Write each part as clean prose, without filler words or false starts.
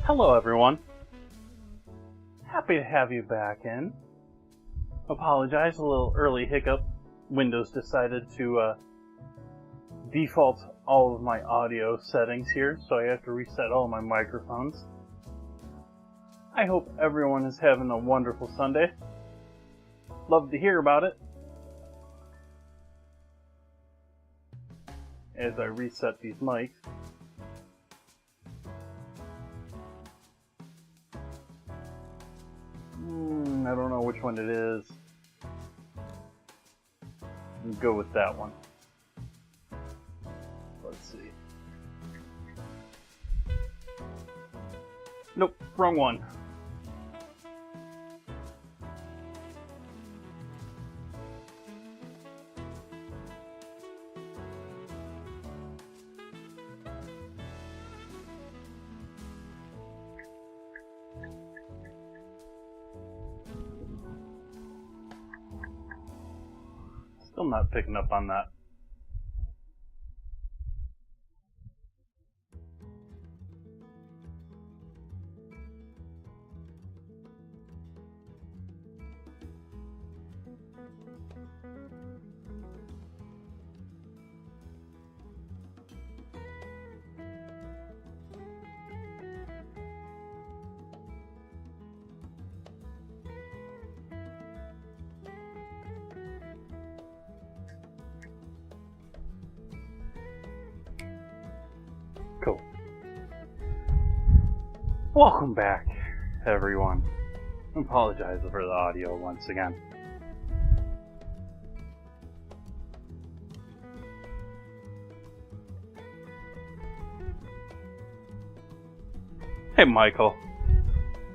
Hello everyone. Happy to have you back in. Apologize, a little early hiccup. Windows decided to default all of my audio settings here, so I have to reset all my microphones. I hope everyone is having a wonderful Sunday. Love to hear about it. As I reset these mics. I don't know which one it is. We'll go with that one. Let's see. Nope, wrong one. Still not picking up on that. Cool. Welcome back, everyone. I apologize for the audio once again. Hey, Michael.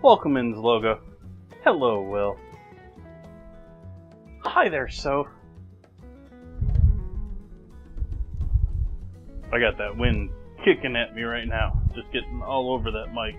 Welcome in, Logo. Hello, Will. Hi there, Soph. I got that wind kicking at me right now, just getting all over that mic.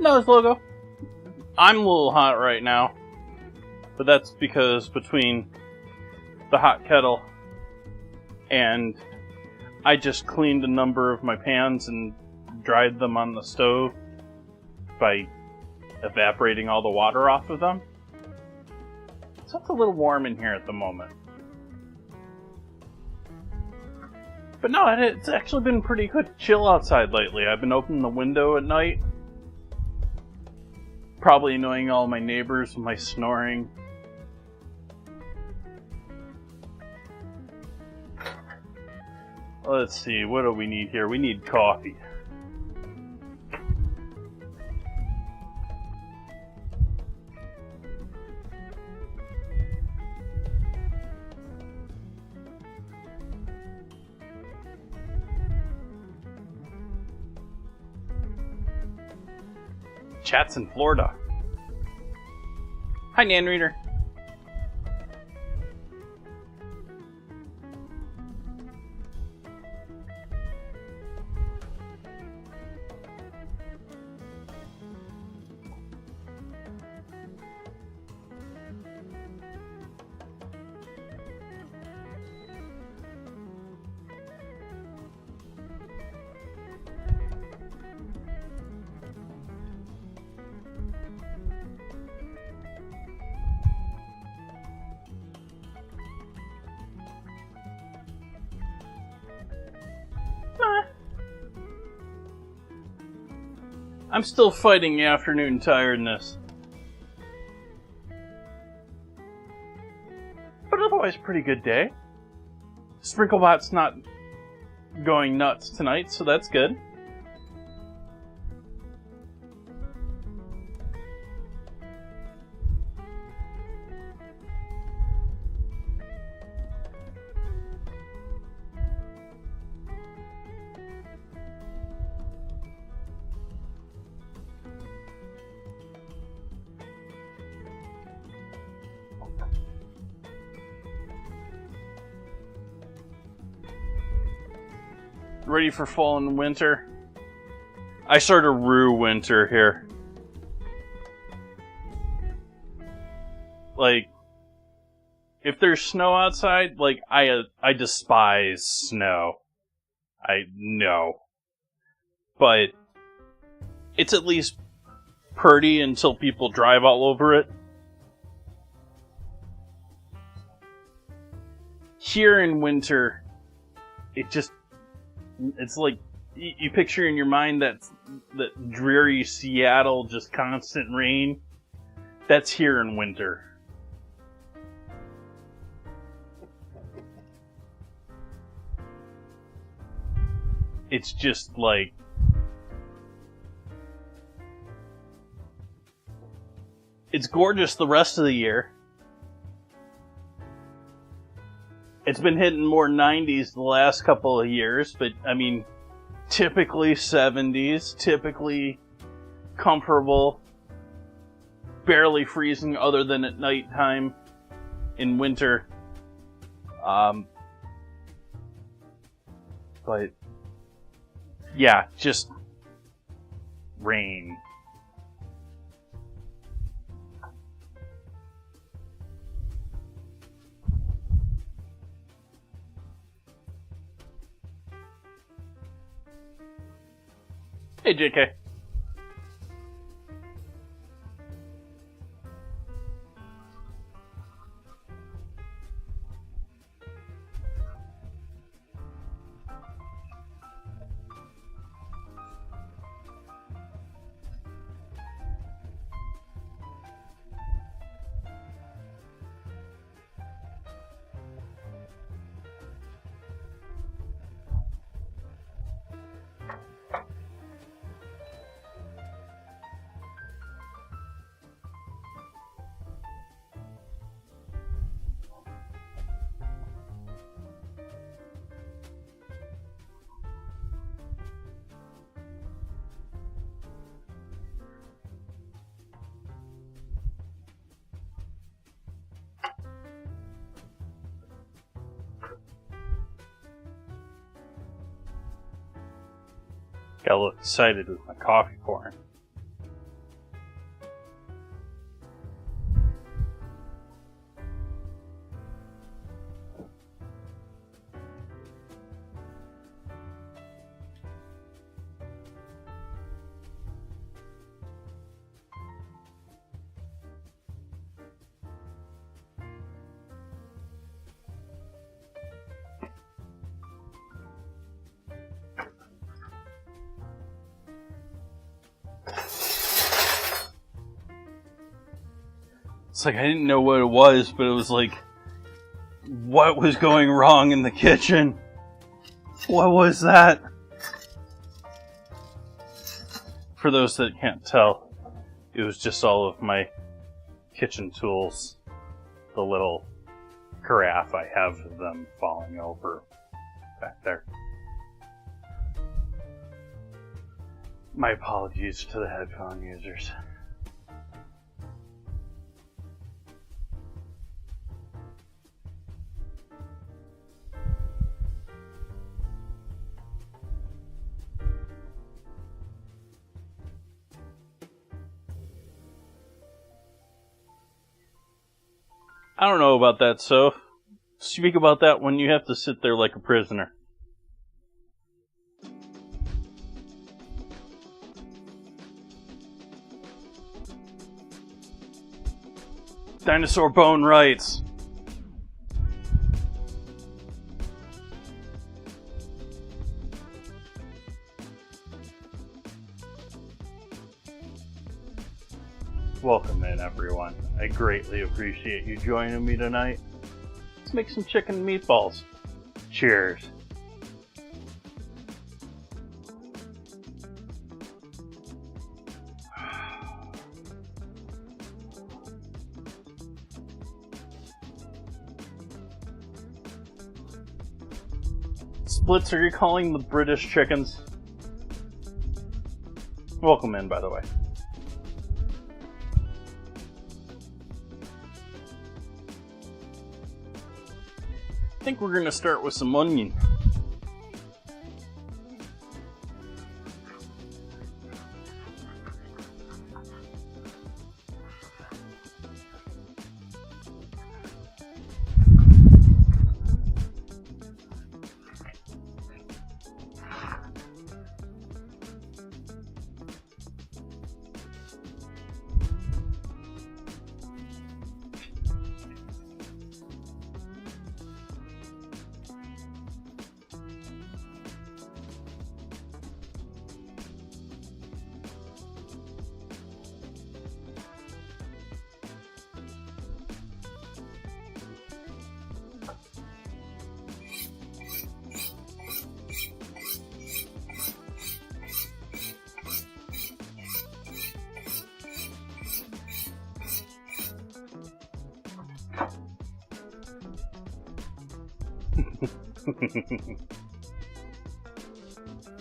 No, it's Logo. I'm a little hot right now. But that's because between the hot kettle and I just cleaned a number of my pans and dried them on the stove by evaporating all the water off of them. So it's a little warm in here at the moment. But no, it's actually been pretty good chill outside lately. I've been opening the window at night. Probably annoying all my neighbors with my snoring. Let's see, what do we need here? We need coffee. Chat's in Florida. Hi, Nan Reader. I'm still fighting afternoon tiredness. But otherwise, pretty good day. Sprinklebot's not going nuts tonight, so that's good. Ready for fall and winter? I sort of rue winter here. Like, if there's snow outside, like, I despise snow. I know. But it's at least pretty until people drive all over it. Here in winter, it's like, you picture in your mind that dreary Seattle, just constant rain. That's here in winter. It's just like, it's gorgeous the rest of the year. It's been hitting more 90s the last couple of years, but I mean, typically 70s, typically comfortable, barely freezing other than at nighttime in winter. But yeah, just rain. Hey, JK. Got a little excited with my coffee pouring. It's like I didn't know what it was, but it was like, what was going wrong in the kitchen? What was that? For those that can't tell, it was just all of my kitchen tools. The little carafe I have of them falling over back there. My apologies to the headphone users. I don't know about that, so speak about that when you have to sit there like a prisoner. Dinosaur Bone writes, welcome in, everyone. I greatly appreciate you joining me tonight. Let's make some chicken meatballs. Cheers. Splits, are you calling the British chickens? Welcome in, by the way. I think we're going to start with some onion.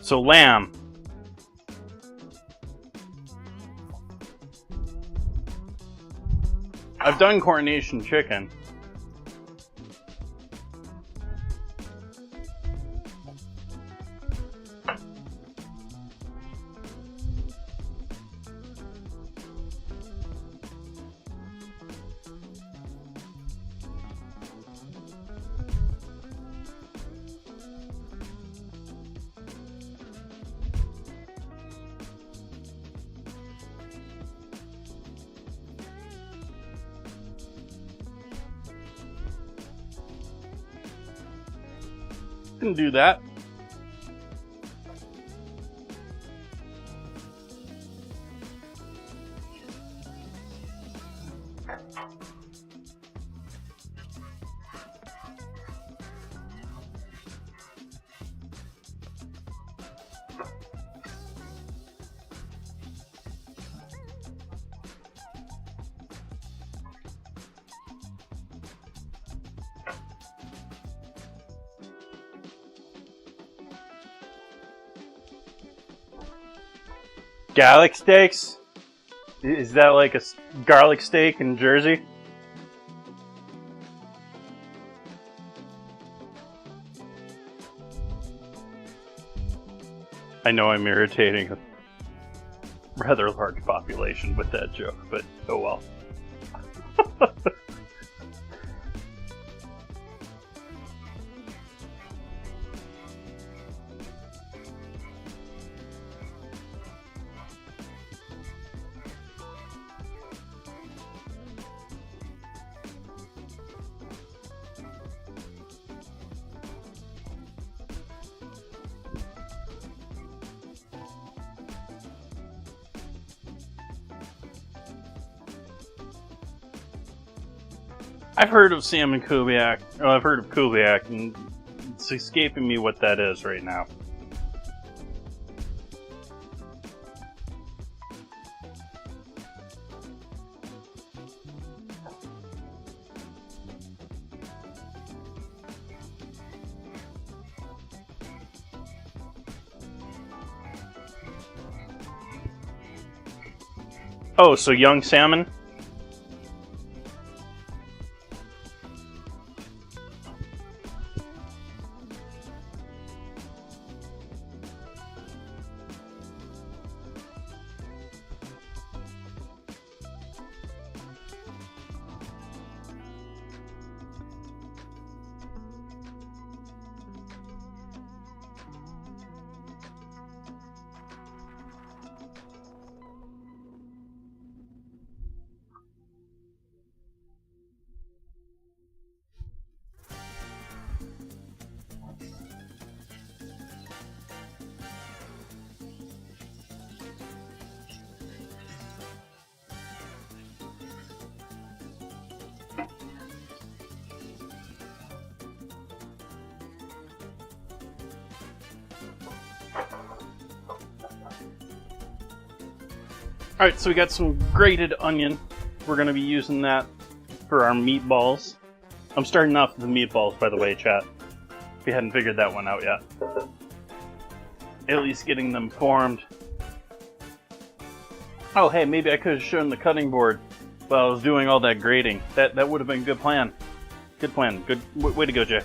So, lamb. I've done coronation chicken. Can do that. Garlic steaks? Is that like a garlic steak in Jersey? I know I'm irritating a rather large population with that joke, but oh well. I've heard of salmon Kubiak. Oh, I've heard of Kubiak, and it's escaping me what that is right now. Oh, so young salmon? Alright, so we got some grated onion. We're going to be using that for our meatballs. I'm starting off with the meatballs, by the way, chat. If you hadn't figured that one out yet. At least getting them formed. Oh, hey, maybe I could have shown the cutting board while I was doing all that grating. That would have been a good plan. Good plan. Good way to go, Jay.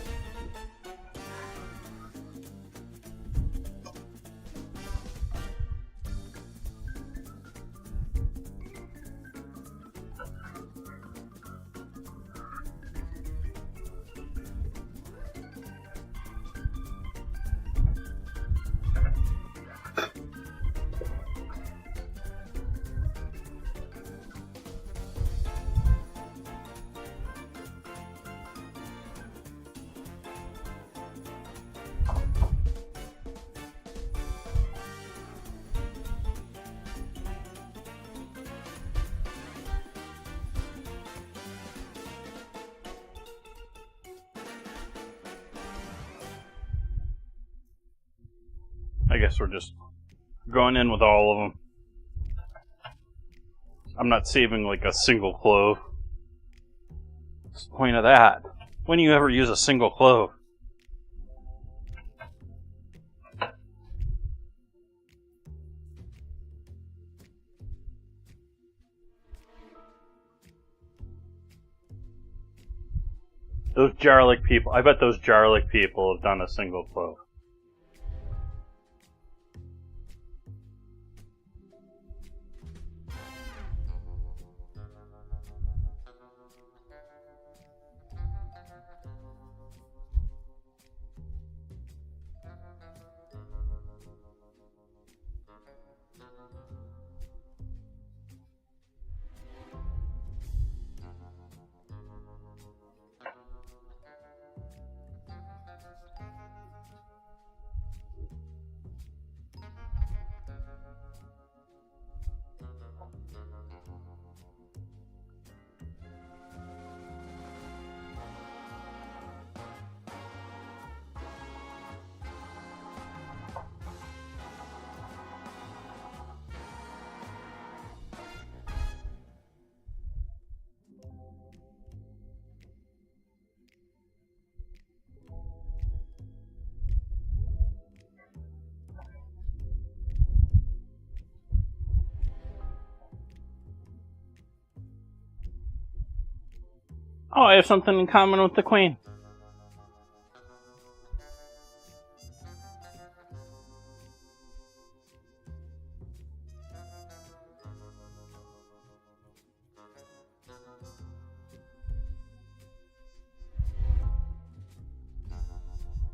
I guess we're just going in with all of them. I'm not saving like a single clove. What's the point of that? When do you ever use a single clove? those Jarlic people. I bet those Jarlic people have done a single clove. Oh, I have something in common with the Queen.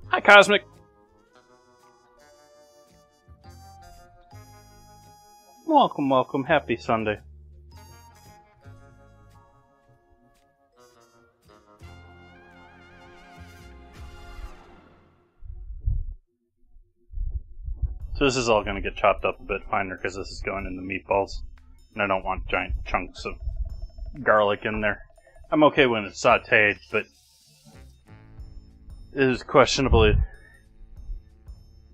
Hi, Cosmic. Welcome, welcome. Happy Sunday. So this is all going to get chopped up a bit finer because this is going in the meatballs. And I don't want giant chunks of garlic in there. I'm okay when it's sauteed, but it is questionably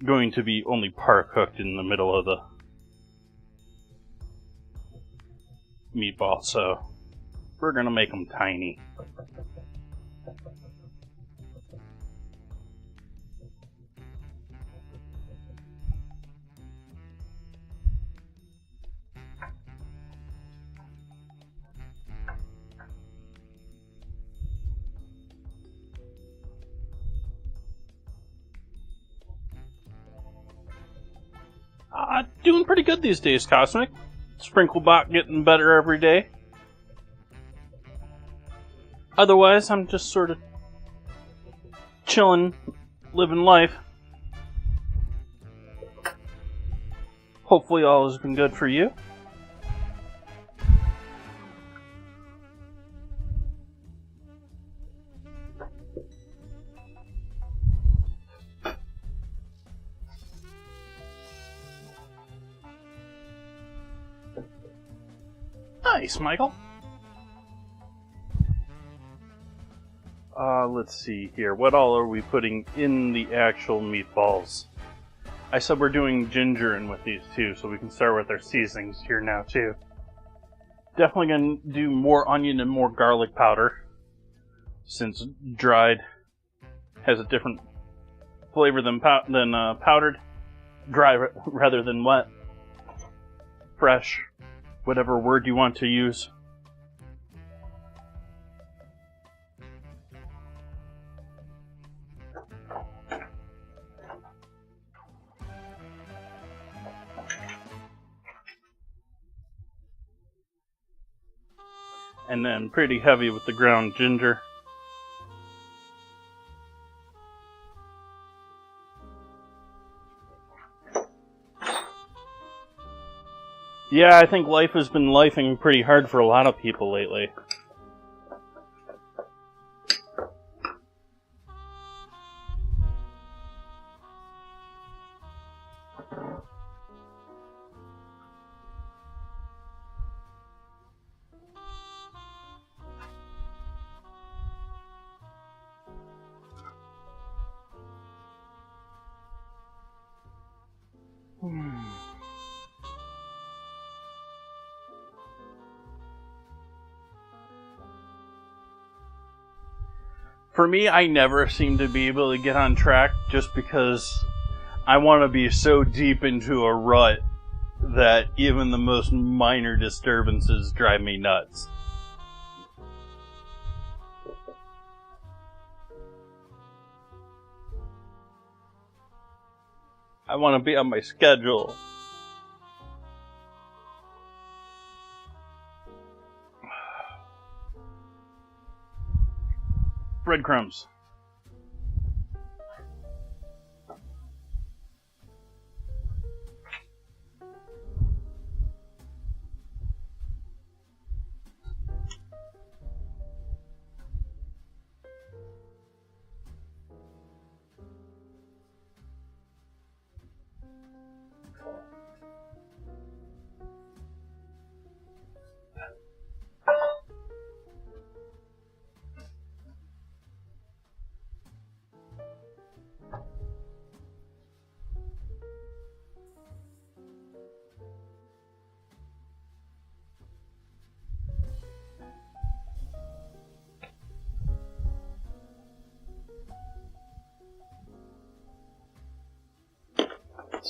going to be only par cooked in the middle of the meatball, so we're going to make them tiny. Doing pretty good these days, Cosmic. Sprinklebot getting better every day. Otherwise, I'm just sort of chilling, living life. Hopefully all has been good for you. Nice, Michael. Let's see here. What all are we putting in the actual meatballs? I said we're doing ginger in with these too, so we can start with our seasonings here now too. Definitely gonna do more onion and more garlic powder, since dried has a different flavor than powdered. Dry rather than wet. Fresh. Whatever word you want to use. And then pretty heavy with the ground ginger. Yeah, I think life has been lifing pretty hard for a lot of people lately. For me, I never seem to be able to get on track just because I want to be so deep into a rut that even the most minor disturbances drive me nuts. I want to be on my schedule. Breadcrumbs.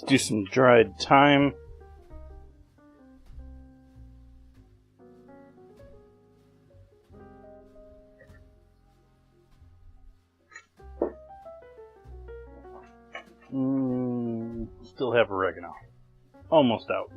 Let's do some dried thyme. Still have oregano. Almost out.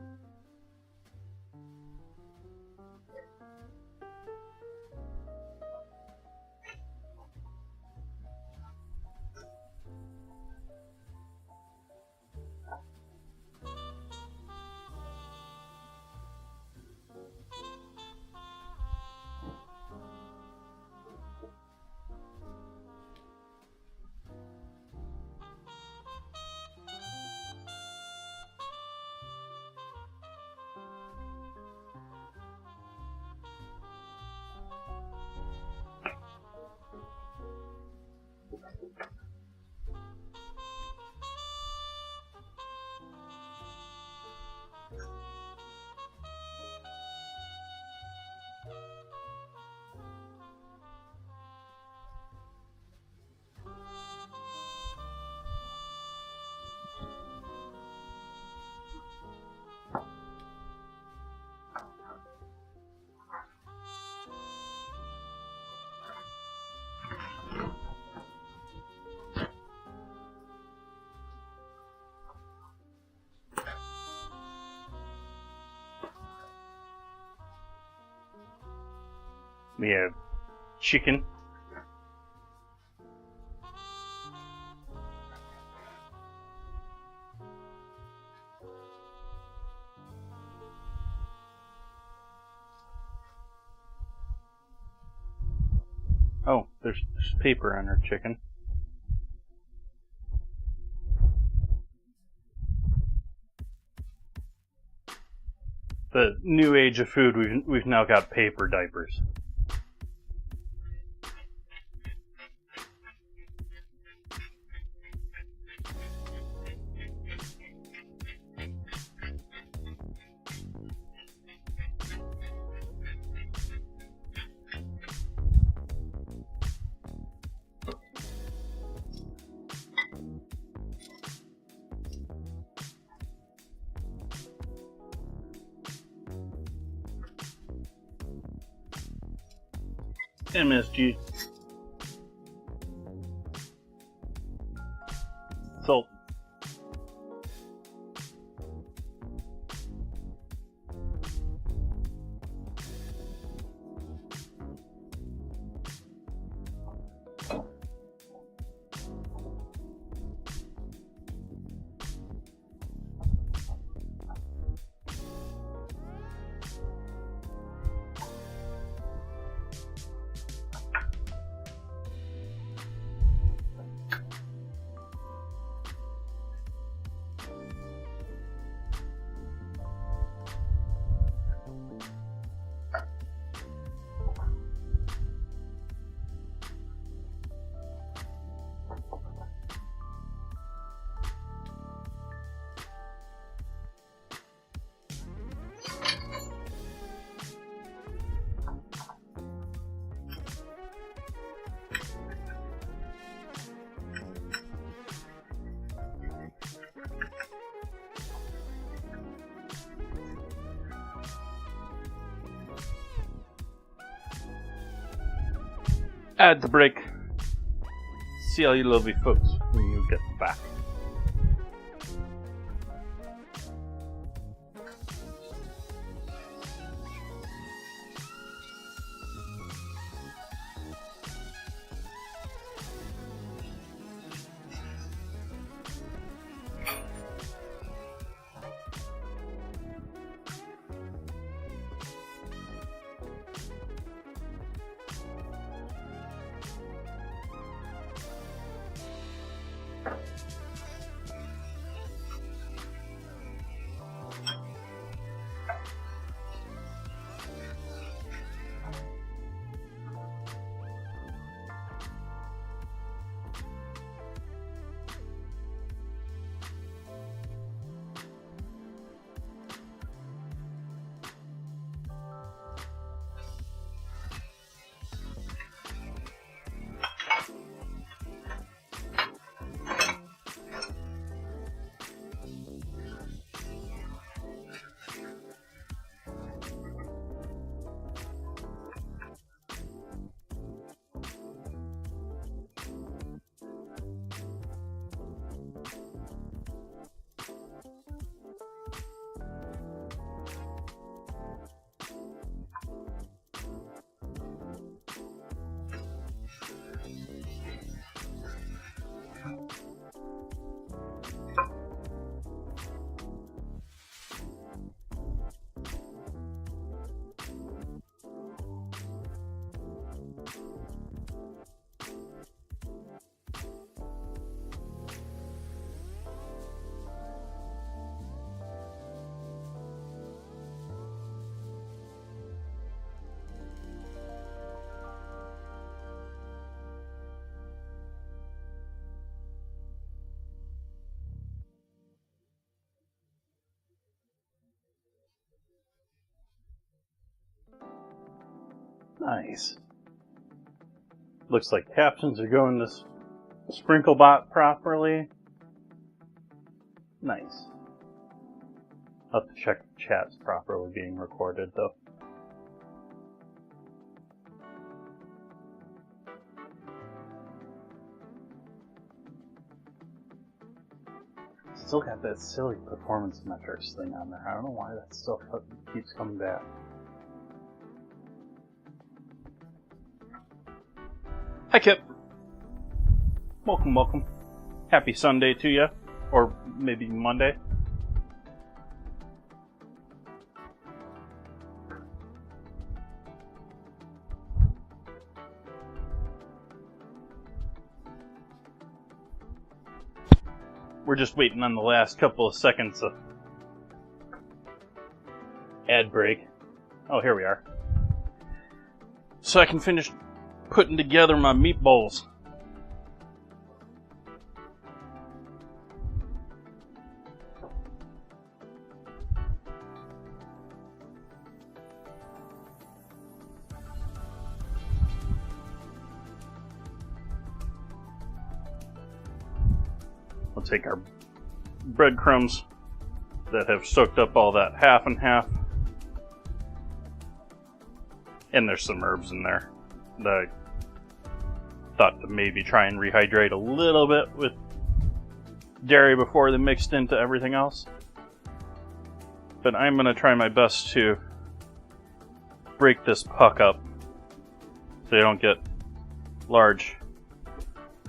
We have chicken. Oh, there's paper on our chicken. The new age of food, we've now got paper diapers. MSG. Salt. Add the break. See all you lovely folks when you get back. Nice. Looks like captions are going to Sprinklebot properly. Nice. I'll have to check the chat's properly being recorded, though. Still got that silly performance metrics thing on there. I don't know why that stuff keeps coming back. Hi, Kip. Welcome, welcome. Happy Sunday to you. Or maybe Monday. We're just waiting on the last couple of seconds of ad break. Oh, here we are. So I can finish putting together my meatballs. We'll take our breadcrumbs that have soaked up all that half and half. And there's some herbs in there that I thought to maybe try and rehydrate a little bit with dairy before they mixed into everything else. But I'm going to try my best to break this puck up so you don't get large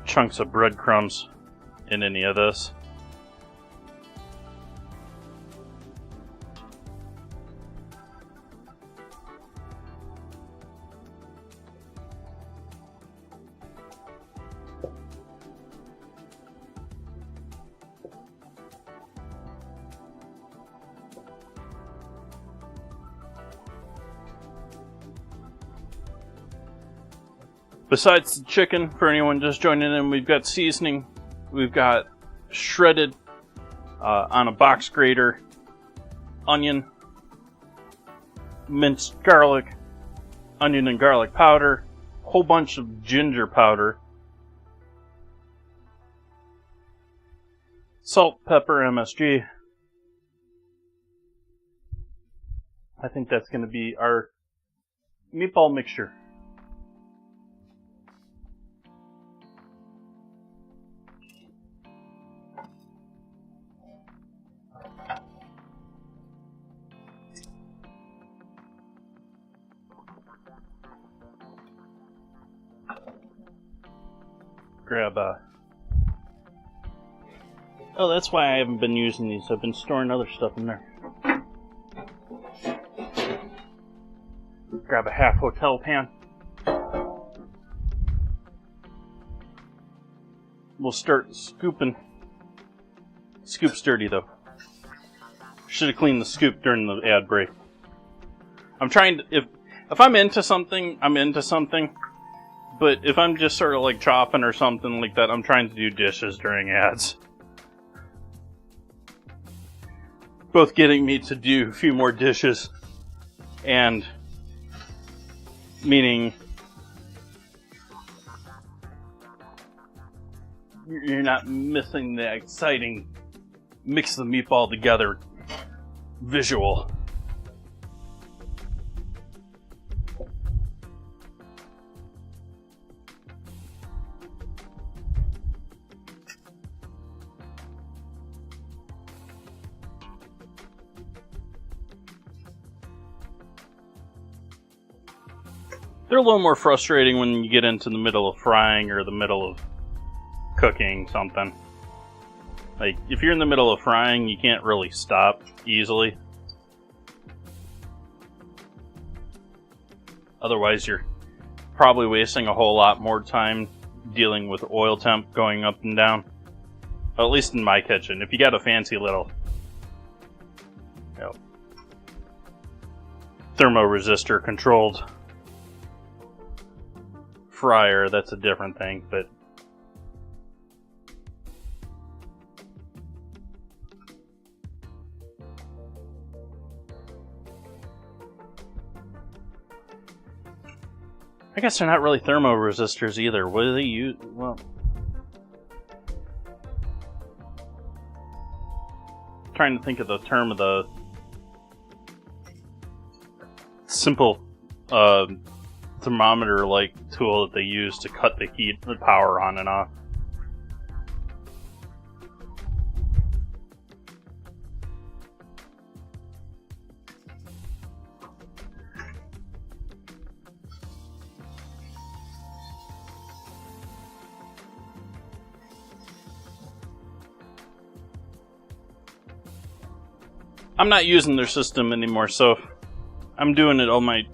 chunks of breadcrumbs in any of this. Besides the chicken, for anyone just joining in, we've got seasoning. We've got shredded on a box grater onion, minced garlic, onion and garlic powder, a whole bunch of ginger powder, salt, pepper, MSG. I think that's going to be our meatball mixture. Grab oh, that's why I haven't been using these. I've been storing other stuff in there. Grab a half hotel pan. we'll start scooping. Scoop's dirty though. Should have cleaned the scoop during the ad break. I'm trying to, if I'm into something, I'm into something. But if I'm just sort of like chopping or something like that, I'm trying to do dishes during ads. Both getting me to do a few more dishes and meaning you're not missing the exciting mix the meatball together visual. They're a little more frustrating when you get into the middle of frying or the middle of cooking something. Like, if you're in the middle of frying, you can't really stop easily. Otherwise, you're probably wasting a whole lot more time dealing with oil temp going up and down. At least in my kitchen. If you got a fancy little, thermoresistor controlled fryer, that's a different thing, but I guess they're not really thermoresistors either. What do they use? Well, I'm trying to think of the term of the simple thermometer-like tool that they use to cut the heat, the power on and off. I'm not using their system anymore, so I'm doing it on my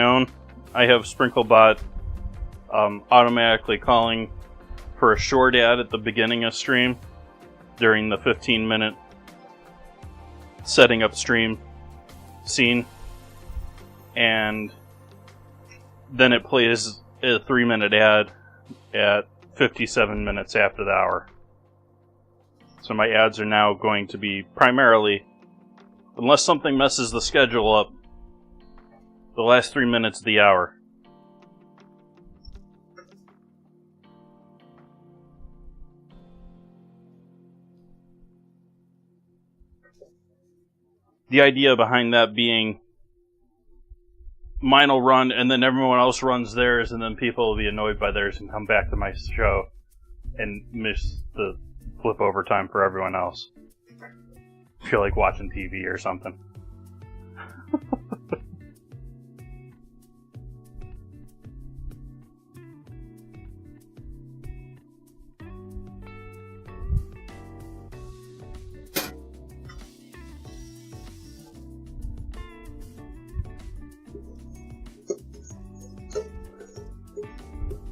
own. I have SprinkleBot automatically calling for a short ad at the beginning of stream during the 15-minute setting up stream scene, and then it plays a 3-minute ad at 57 minutes after the hour. So my ads are now going to be primarily, unless something messes the schedule up, the last 3 minutes of the hour. The idea behind that being mine will run and then everyone else runs theirs and then people will be annoyed by theirs and come back to my show and miss the flip over time for everyone else. Feel like watching TV or something.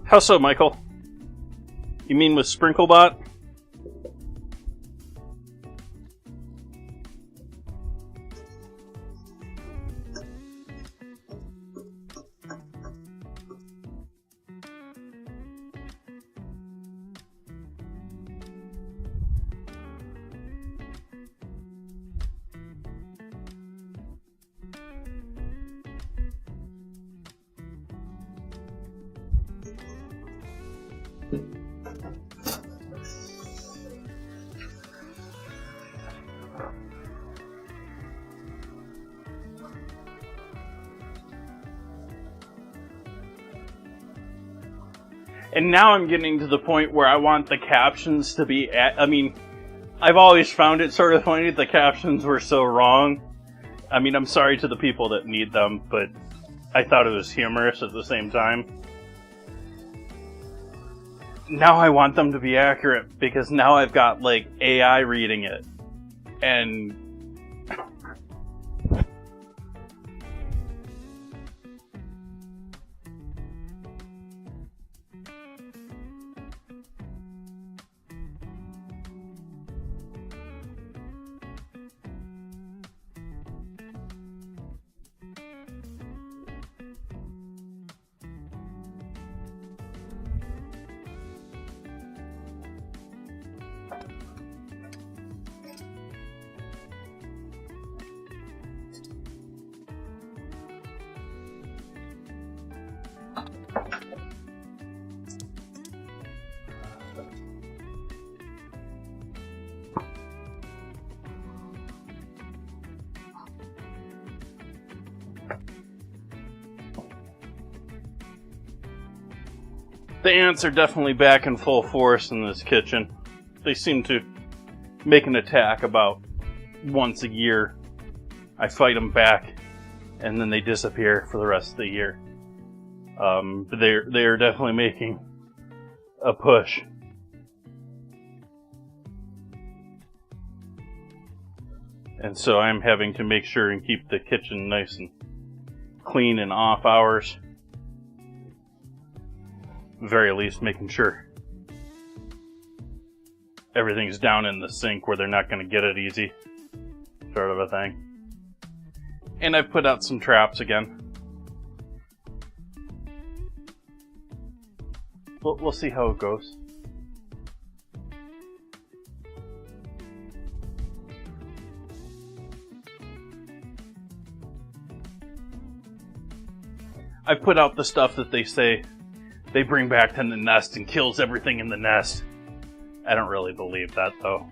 How so, Michael? You mean with SprinkleBot? And now I'm getting to the point where I want the captions to be I've always found it sort of funny that the captions were so wrong. I mean, I'm sorry to the people that need them, but I thought it was humorous at the same time. Now I want them to be accurate, because now I've got, like, AI reading it. And The ants are definitely back in full force in this kitchen. They seem to make an attack about once a year. I fight them back, and then they disappear for the rest of the year. They are definitely making a push. And so I'm having to make sure and keep the kitchen nice and clean and off hours. At the very least, making sure everything's down in the sink where they're not going to get it easy. Sort of a thing. And I've put out some traps again. We'll see how it goes. I put out the stuff that they say they bring back to the nest and kills everything in the nest. I don't really believe that, though.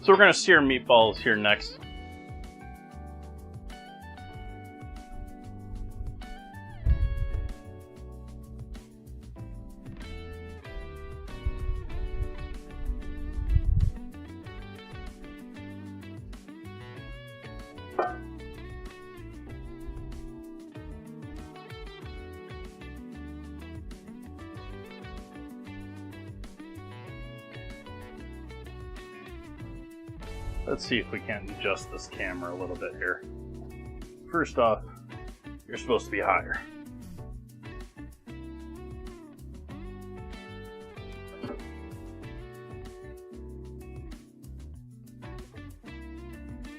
So we're going to sear meatballs here next. Let's see if we can't adjust this camera a little bit here. First off, you're supposed to be higher.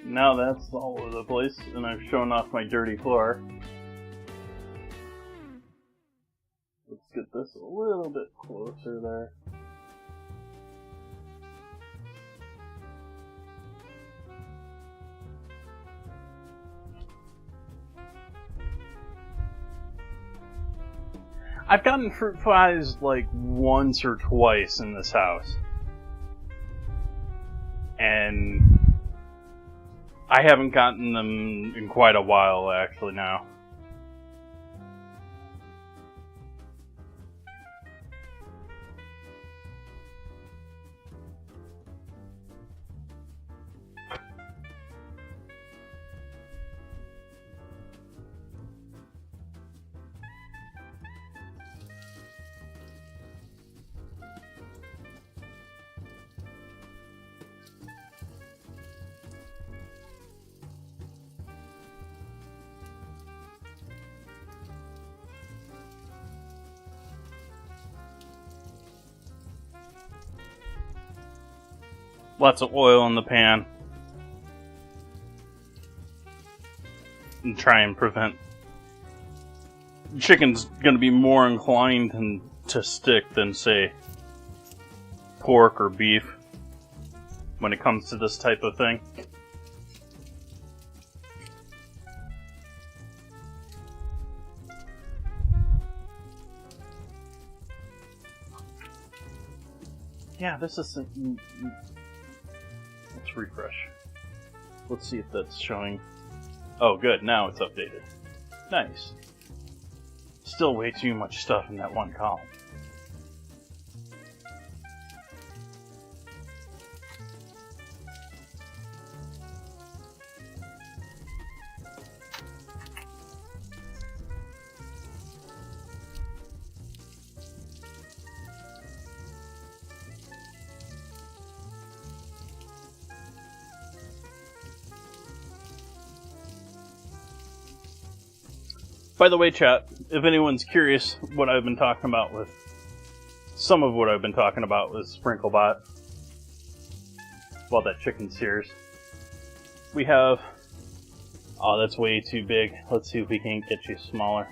Now that's all over the place, and I've shown off my dirty floor. Let's get this a little bit closer there. I've gotten fruit flies like once or twice in this house. And I haven't gotten them in quite a while, actually, now. Lots of oil in the pan. And try and prevent... Chicken's going to be more inclined to stick than, say, pork or beef when it comes to this type of thing. Yeah, this is... Let's refresh. Let's see if that's showing. Oh, good. Now it's updated. Nice. Still way too much stuff in that one column. By the way, chat, if anyone's curious what I've been talking about with... Some of what I've been talking about with SprinkleBot while that chicken sears. We have... Oh, that's way too big. Let's see if we can get you smaller.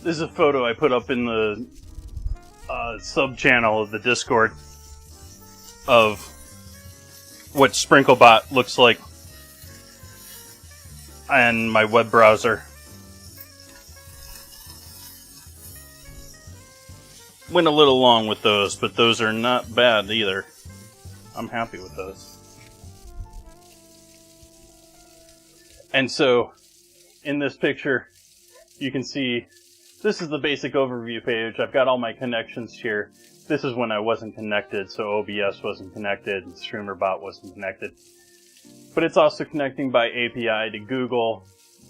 This is a photo I put up in the sub-channel of the Discord of what SprinkleBot looks like on my web browser. Went a little long with those, but those are not bad either. I'm happy with those. And so, in this picture, you can see, this is the basic overview page. I've got all my connections here. This is when I wasn't connected, so OBS wasn't connected, and StreamerBot wasn't connected. But it's also connecting by API to Google,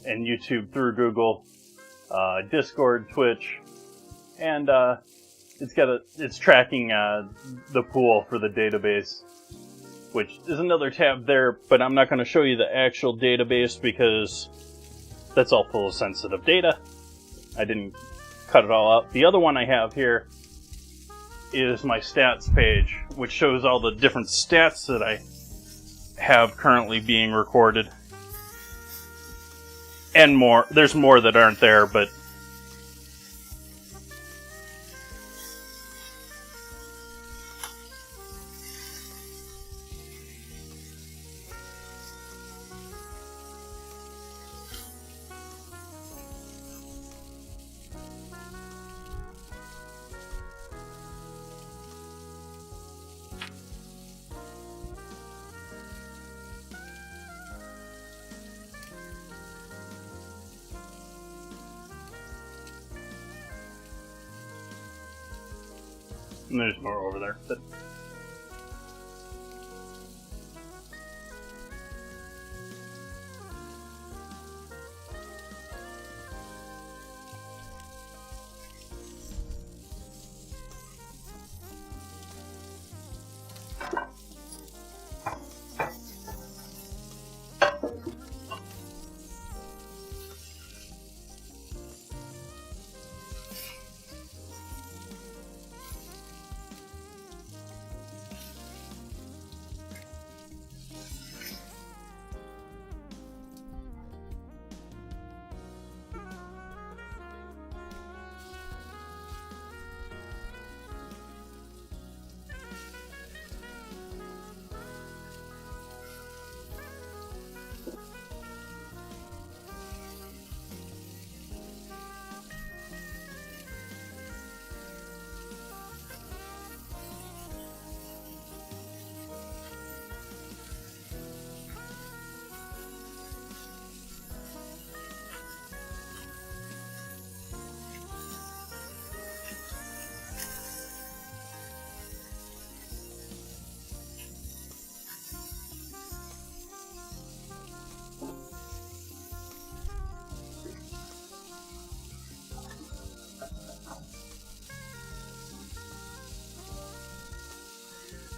and YouTube through Google, Discord, Twitch, and it's tracking the pool for the database, which is another tab there, but I'm not going to show you the actual database because that's all full of sensitive data. I didn't cut it all out. The other one I have here is my stats page, which shows all the different stats that I have currently being recorded. And more. There's more that aren't there, but and there's more over there. But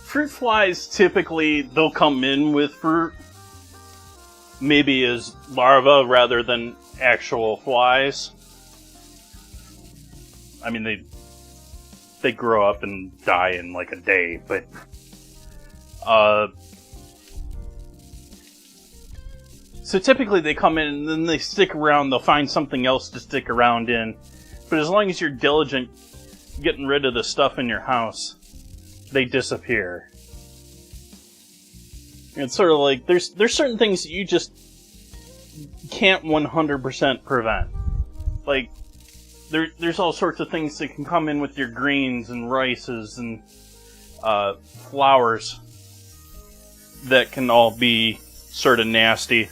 fruit flies, typically, they'll come in with fruit, maybe as larvae rather than actual flies. I mean, they grow up and die in like a day, but so typically they come in and then they stick around, they'll find something else to stick around in, but as long as you're diligent getting rid of the stuff in your house, they disappear. It's sort of like, there's certain things that you just can't 100% prevent. Like, there's all sorts of things that can come in with your greens and rices and flowers that can all be sort of nasty.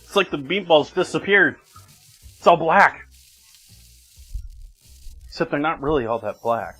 It's like the meatballs disappeared. It's all black. Except they're not really all that black.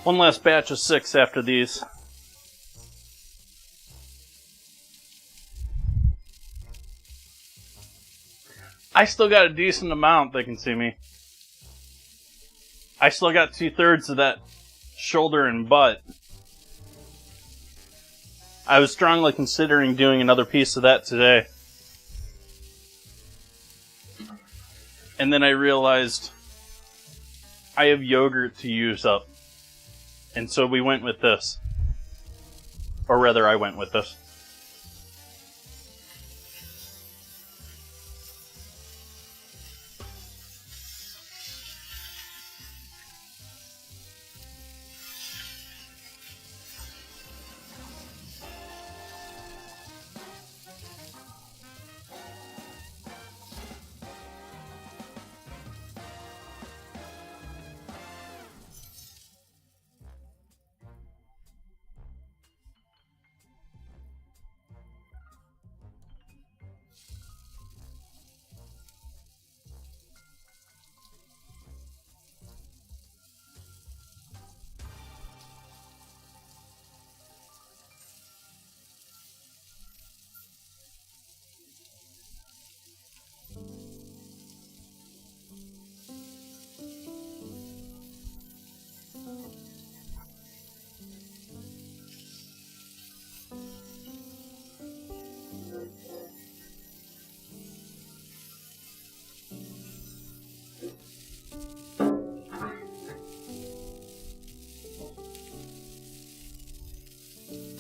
One last batch of 6 after these. I still got a decent amount that can see me. I still got 2/3 of that shoulder and butt. I was strongly considering doing another piece of that today. And then I realized I have yogurt to use up. And so we went with this. Or rather, I went with this.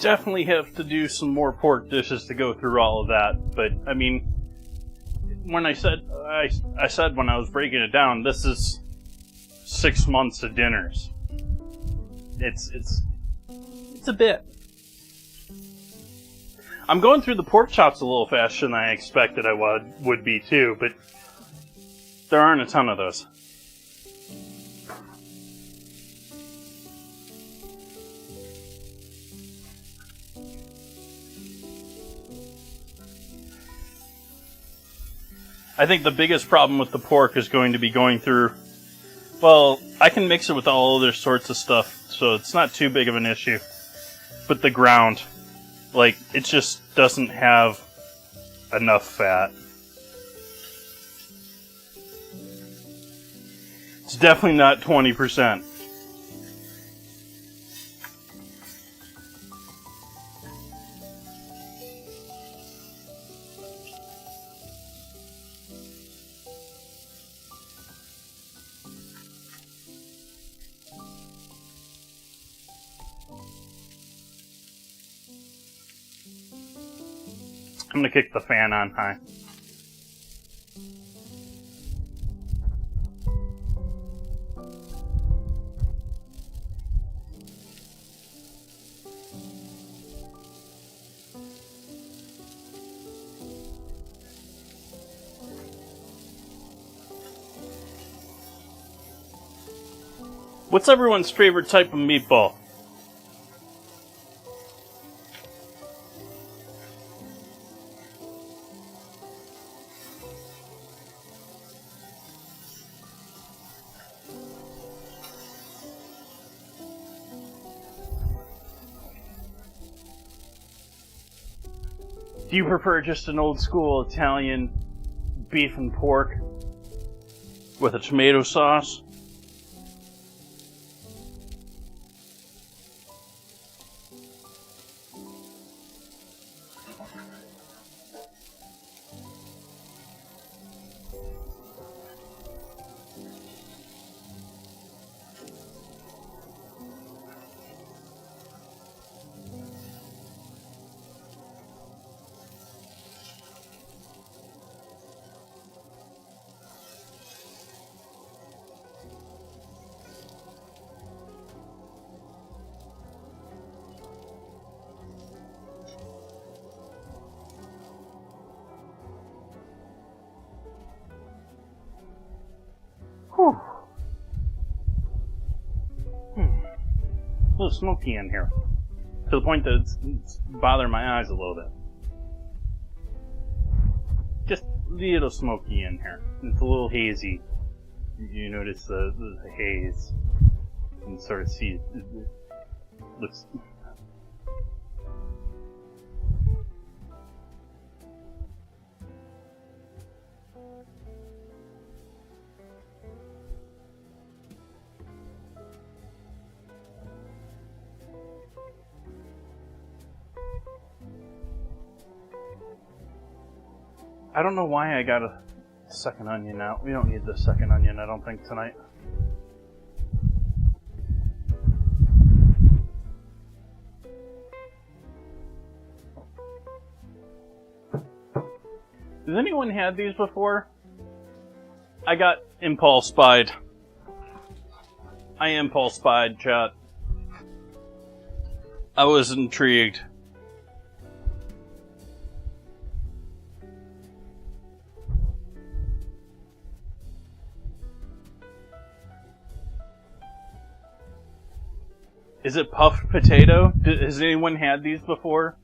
Definitely have to do some more pork dishes to go through all of that, but I mean, when I said when I was breaking it down, this is 6 months of dinners. It's a bit. I'm going through the pork chops a little faster than I expected I would be too, but there aren't a ton of those. I think the biggest problem with the pork is going to be going through... Well, I can mix it with all other sorts of stuff, so it's not too big of an issue. But the ground, like, it just doesn't have enough fat. It's definitely not 20%. I'm gonna kick the fan on high. What's everyone's favorite type of meatball? Do you prefer just an old school Italian beef and pork with a tomato sauce? Whew. A little smoky in here. To the point that it's bothering my eyes a little bit. Just a little smoky in here. It's a little hazy. You notice the haze. and sort of see. Looks. I don't know why I got a second onion out. We don't need the second onion, I don't think, tonight. Has anyone had these before? I got impulse spied. I impulse spied, chat. I was intrigued. Is it puffed potato? Has anyone had these before?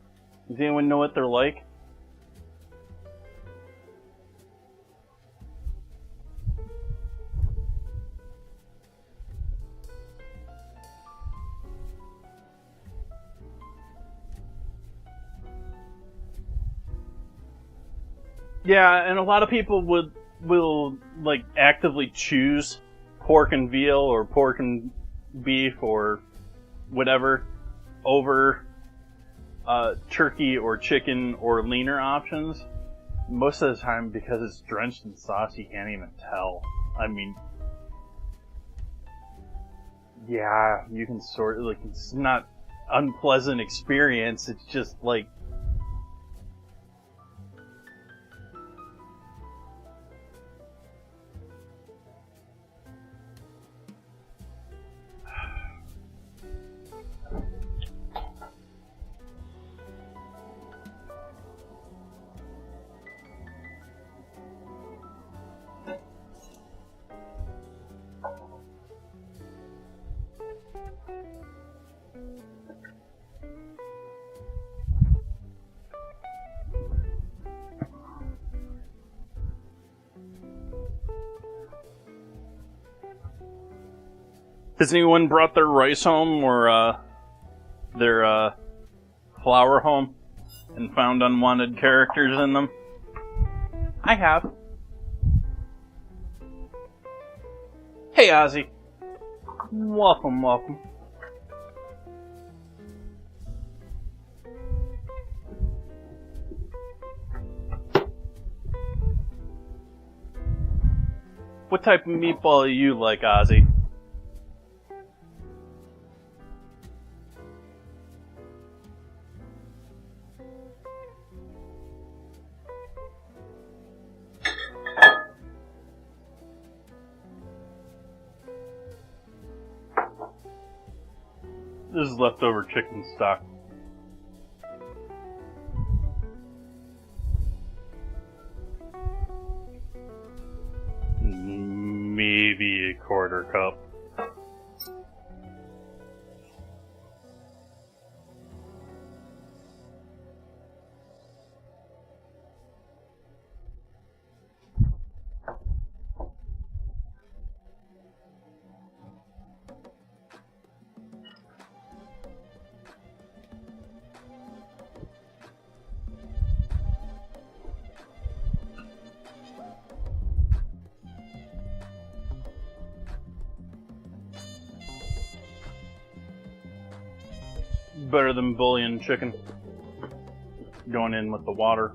Does anyone know what they're like? Yeah, and a lot of people will like actively choose pork and veal or pork and beef or whatever over turkey or chicken or leaner options. Most of the time, because it's drenched in sauce, you can't even tell. I mean, yeah, you can sort of, like, it's not unpleasant experience. It's just like, has anyone brought their rice home or their flour home and found unwanted characters in them? I have. Hey, Ozzy. Welcome, welcome. What type of meatball do you like, Ozzy? This is leftover chicken stock. Maybe a quarter cup. Better than bouillon chicken. Going in with the water.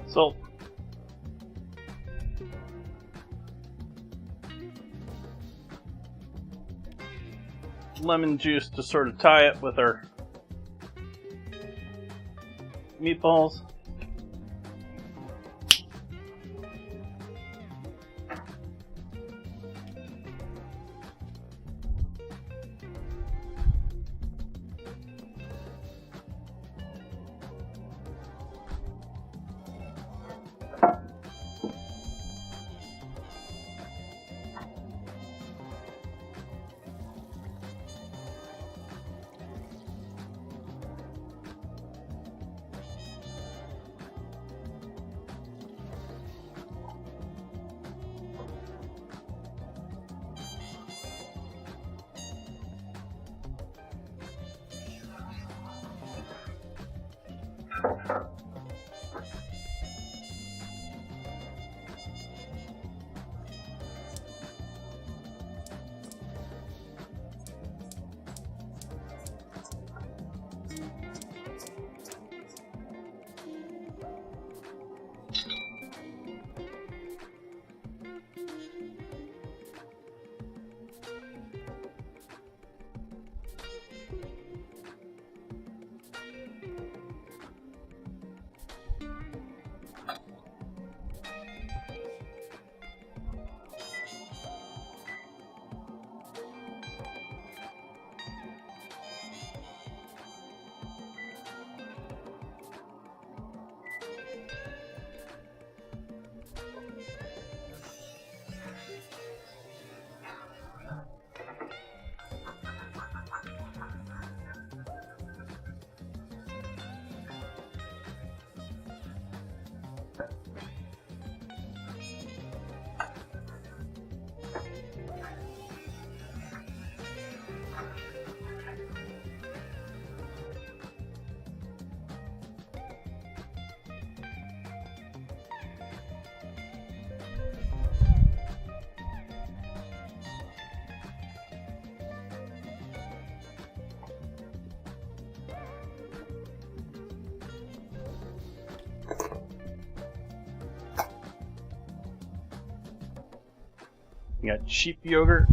Salt. Lemon juice to sort of tie it with our meatballs. You got sheep yogurt.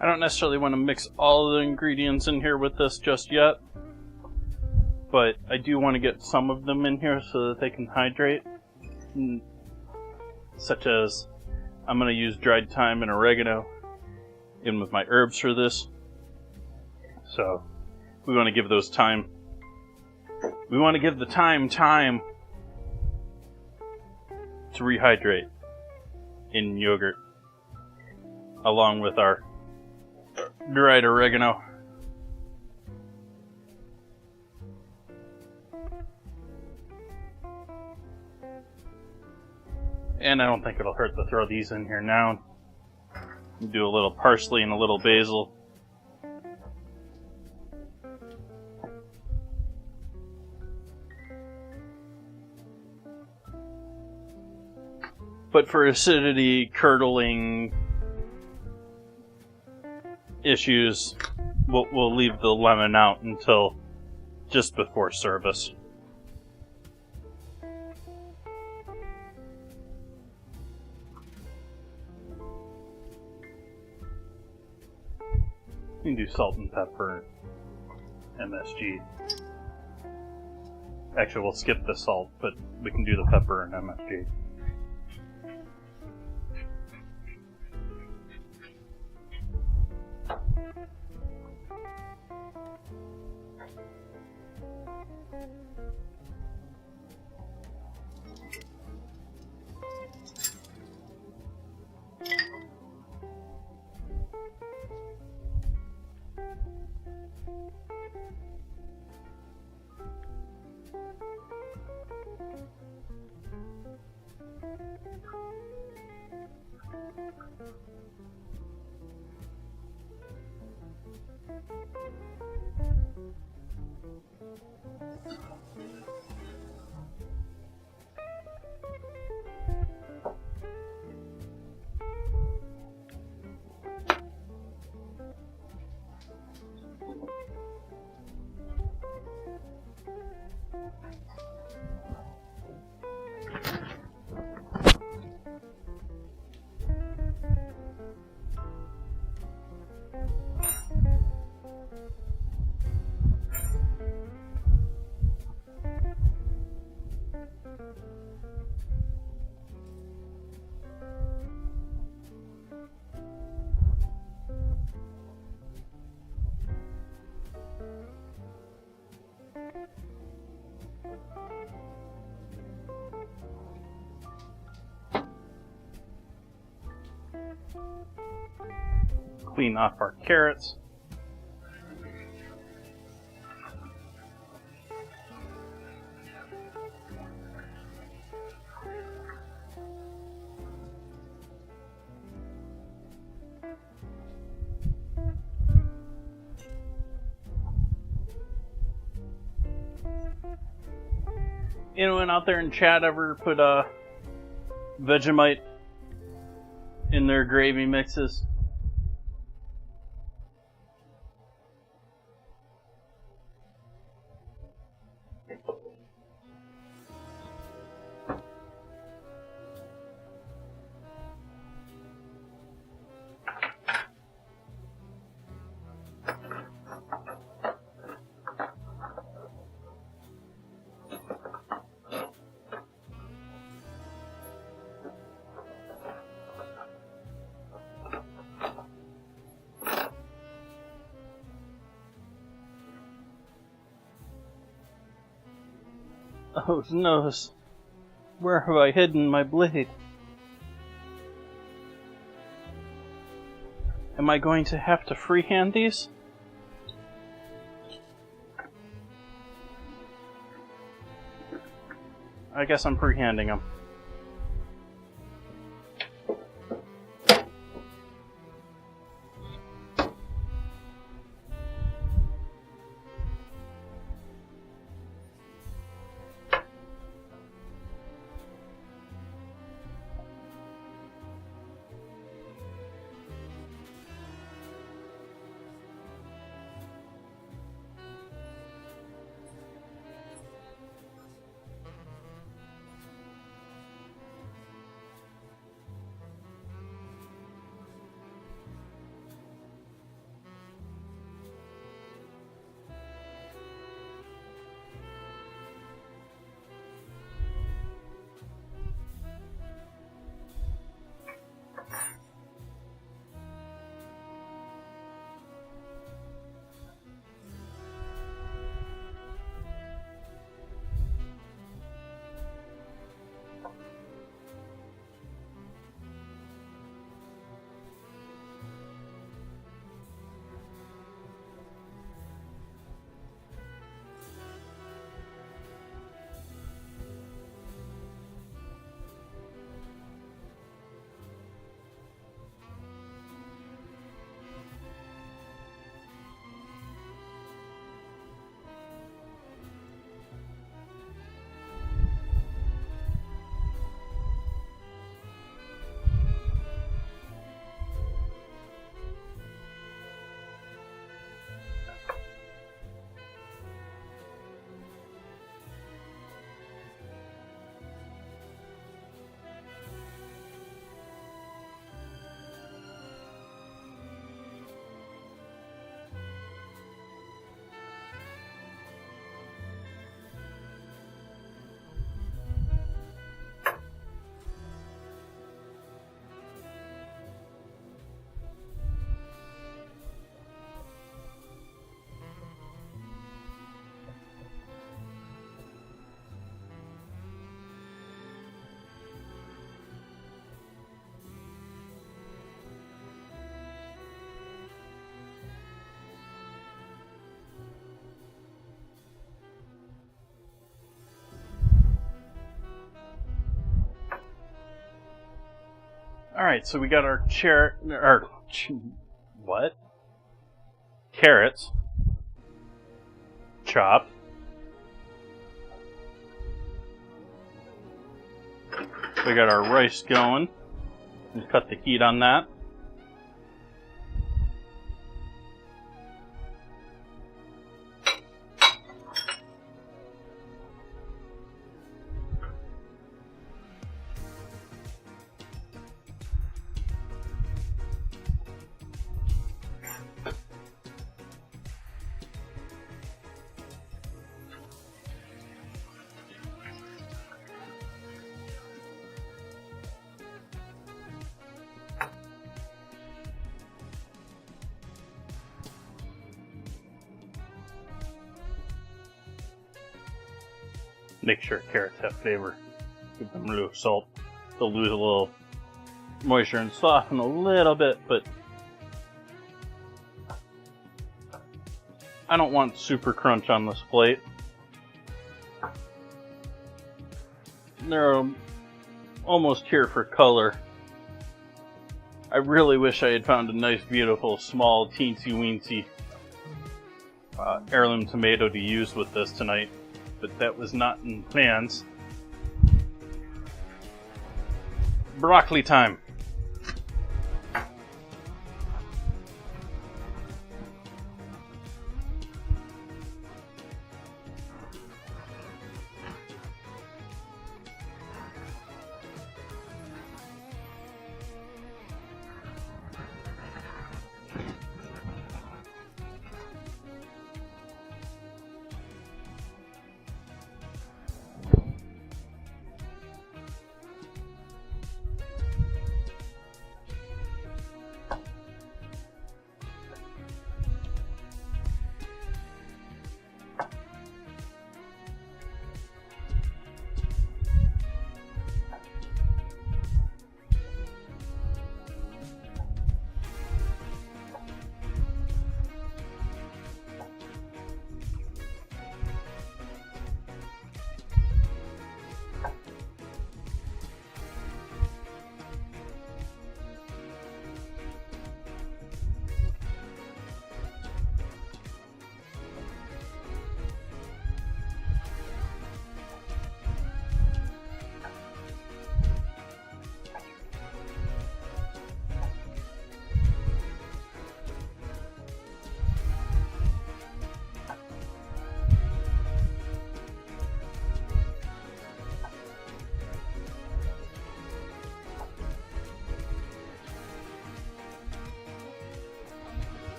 I don't necessarily want to mix all of the ingredients in here with this just yet, but I do want to get some of them in here so that they can hydrate. Such as, I'm going to use dried thyme and oregano in with my herbs for this. So, we want to give those time. We want to give the time to rehydrate in yogurt, along with our dried oregano. And I don't think it'll hurt to throw these in here now. Do a little parsley and a little basil. But for acidity, curdling issues, we'll leave the lemon out until just before service. You can do salt and pepper, MSG. Actually, we'll skip the salt, but we can do the pepper and MSG. Clean off our carrots. Anyone out there in chat ever put Vegemite in their gravy mixes? Oh no, where have I hidden my blade? Am I going to have to freehand these? I guess I'm freehanding them. Alright, so we got our carrots chopped. We got our rice going. Just cut the heat on that. Make sure carrots have flavor. Give them a little salt. They'll lose a little moisture and soften a little bit, but I don't want super crunch on this plate. They're almost here for color. I really wish I had found a nice, beautiful, small, teensy-weensy heirloom tomato to use with this tonight, but that was not in plans. Broccoli time.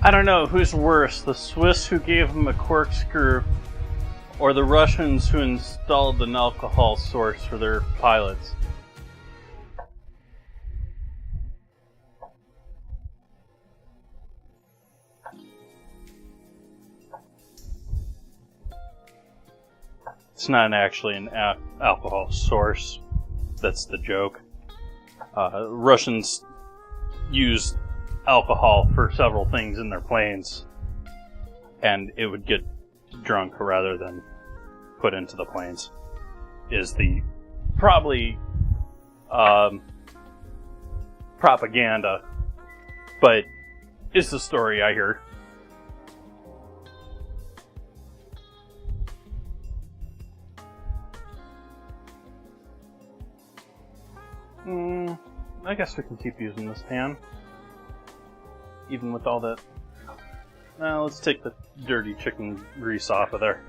I don't know who's worse, the Swiss who gave him a corkscrew or the Russians who installed an alcohol source for their pilots. It's not actually an alcohol source. That's the joke. Russians use alcohol for several things in their planes, and it would get drunk rather than put into the planes, is the probably propaganda, but it's the story I hear. I guess we can keep using this pan. Even with all that. Now let's take the dirty chicken grease off of there.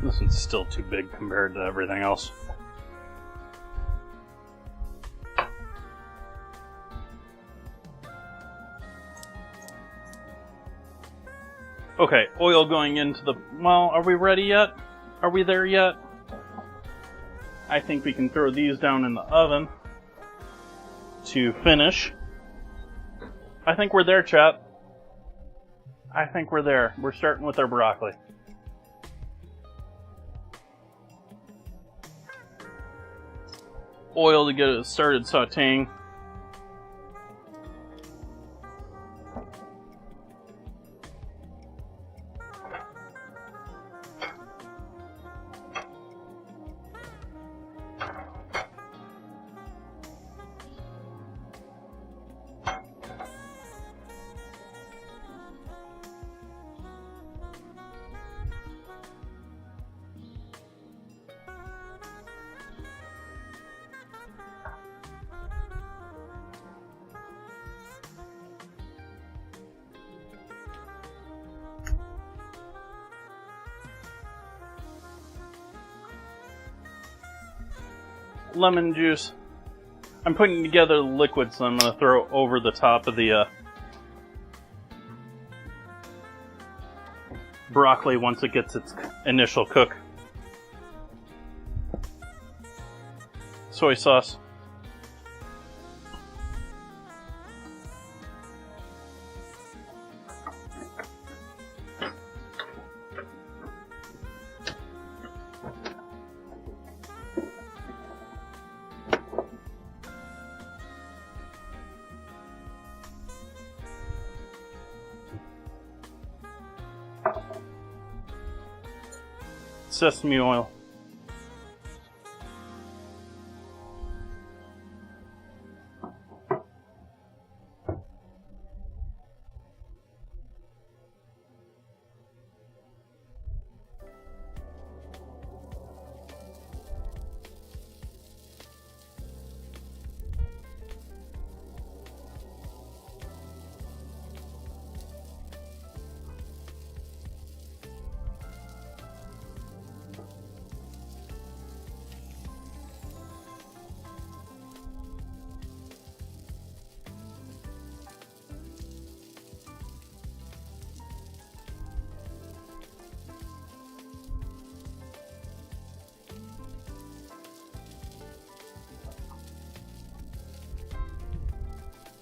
This one's still too big compared to everything else. Okay, oil going into the... Well, are we ready yet? Are we there yet? I think we can throw these down in the oven to finish. I think we're there, chat. I think we're there. We're starting with our broccoli. Oil to get it started sauteing. Lemon juice. I'm putting together the liquid, so I'm going to throw over the top of the broccoli once it gets its initial cook. Soy sauce. Sesame oil.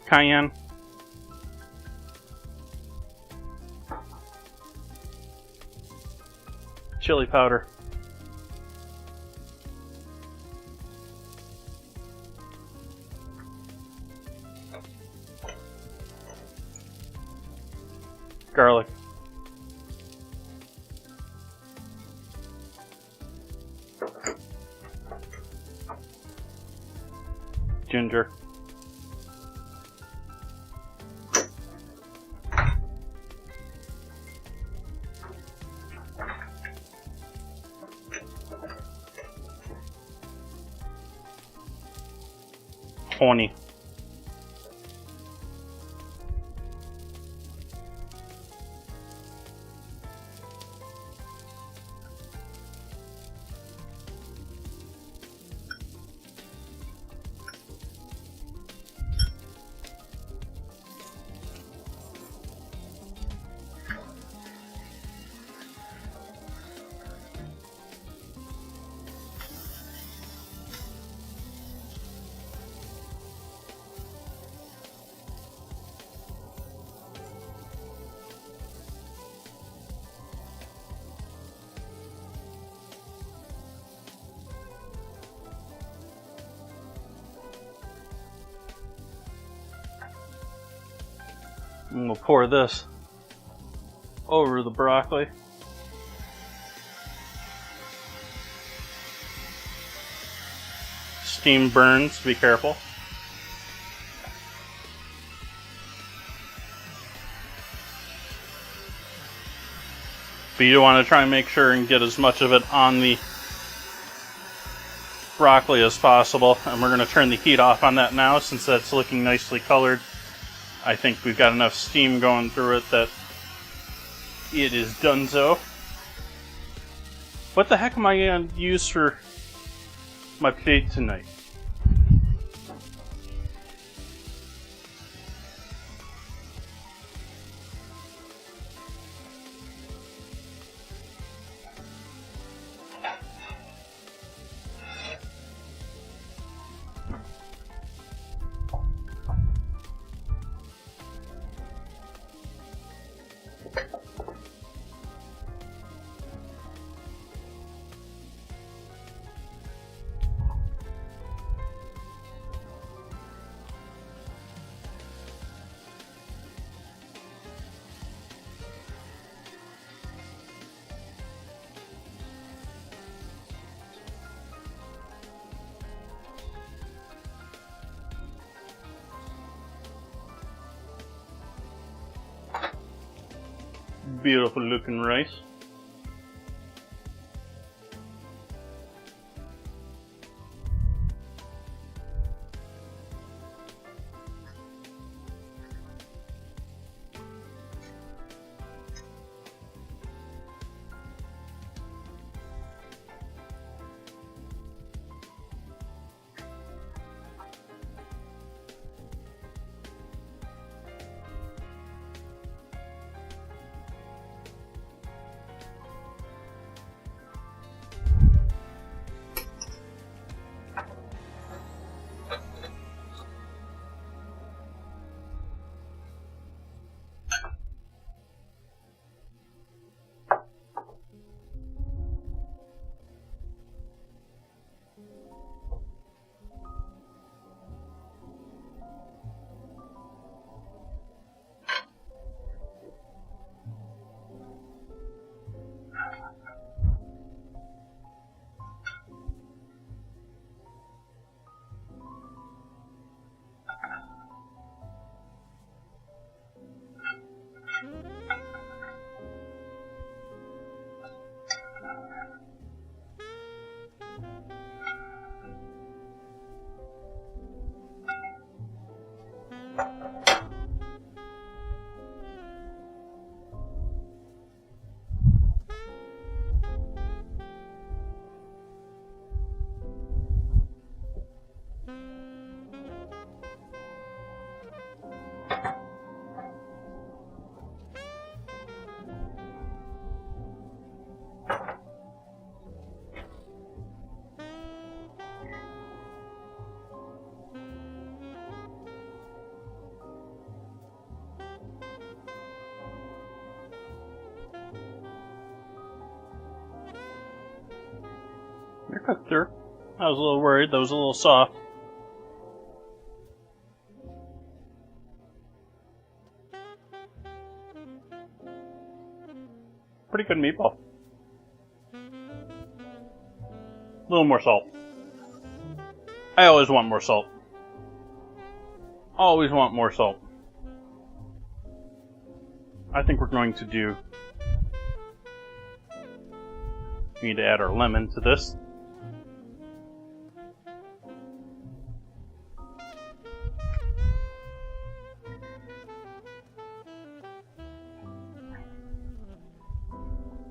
Cayenne. Chili powder. Garlic. Ginger. Honey. And we'll pour this over the broccoli. Steam burns, be careful. But you want to try and make sure and get as much of it on the broccoli as possible. And we're going to turn the heat off on that now since that's looking nicely colored. I think we've got enough steam going through it that it is donezo. What the heck am I going to use for my plate tonight? Beautiful looking rice. They're cooked through. I was a little worried. That was a little soft. Pretty good meatball. A little more salt. I always want more salt. Always want more salt. I think we're going to do... We need to add our lemon to this.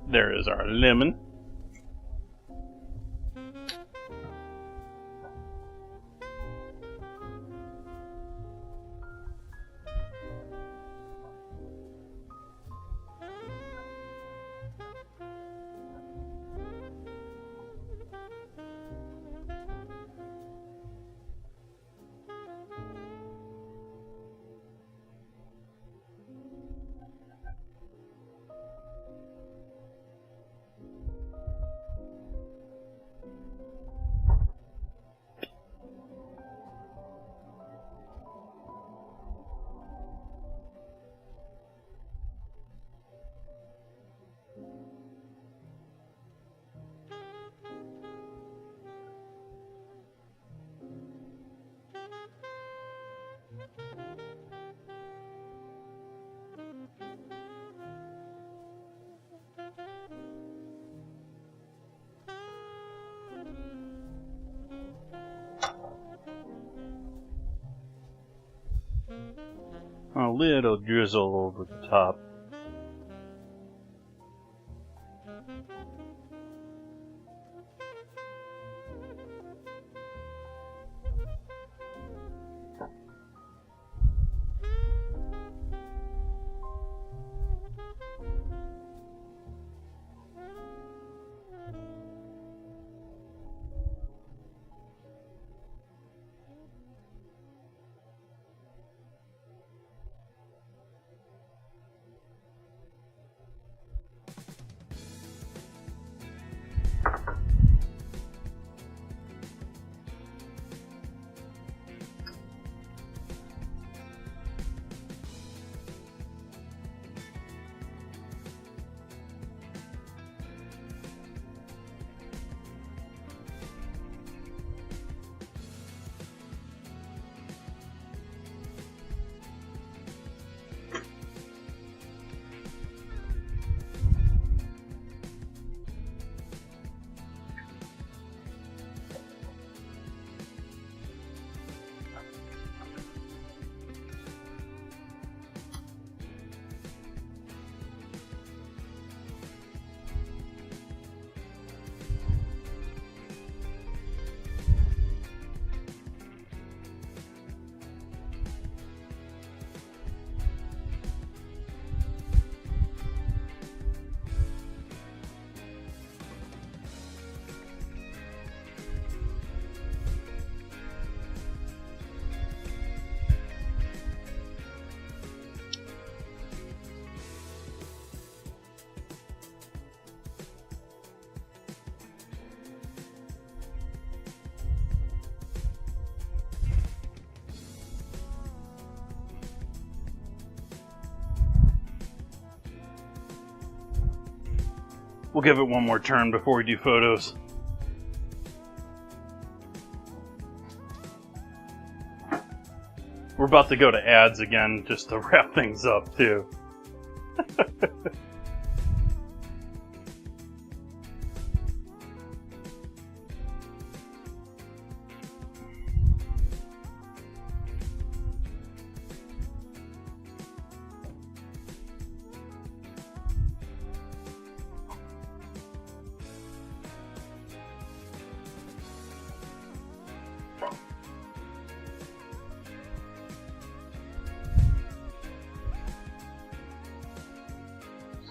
There is our lemon. A little drizzle over the top. We'll give it one more turn before we do photos. We're about to go to ads again just to wrap things up too.